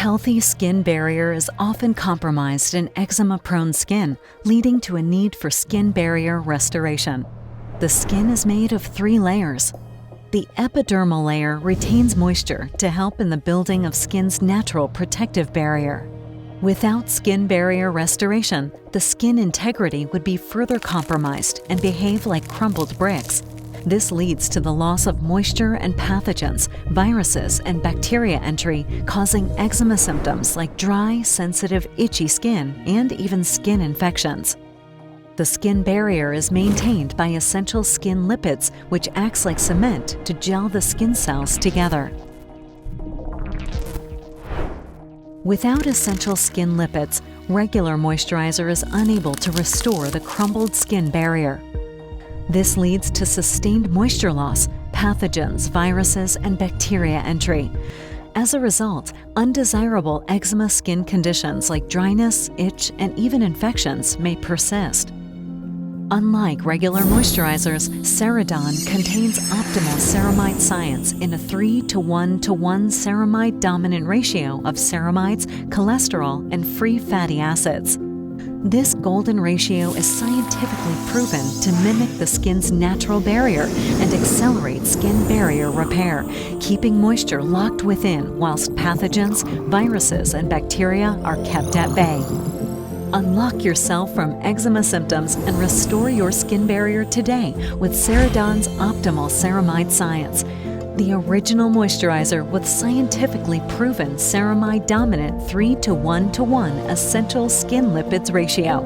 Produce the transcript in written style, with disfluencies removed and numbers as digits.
healthy skin barrier is often compromised in eczema-prone skin, leading to a need for skin barrier restoration. The skin is made of 3 layers. The epidermal layer retains moisture to help in the building of skin's natural protective barrier. Without skin barrier restoration, the skin integrity would be further compromised and behave like crumbled bricks. This leads to the loss of moisture and pathogens, viruses, and bacteria entry, causing eczema symptoms like dry, sensitive, itchy skin and even skin infections. The skin barrier is maintained by essential skin lipids, which acts like cement to gel the skin cells together. Without essential skin lipids, regular moisturizer is unable to restore the crumbled skin barrier. This leads to sustained moisture loss, pathogens, viruses, and bacteria entry. As a result, undesirable eczema skin conditions like dryness, itch, and even infections may persist. Unlike regular moisturizers, Ceradan contains optimal ceramide science in a 3:1:1 ceramide dominant ratio of ceramides, cholesterol, and free fatty acids. This golden ratio is scientifically proven to mimic the skin's natural barrier and accelerate skin barrier repair, keeping moisture locked within whilst pathogens, viruses, and bacteria are kept at bay. Unlock yourself from eczema symptoms and restore your skin barrier today with Ceradan's optimal ceramide science, the original moisturizer with scientifically proven ceramide dominant 3:1:1 essential skin lipids ratio.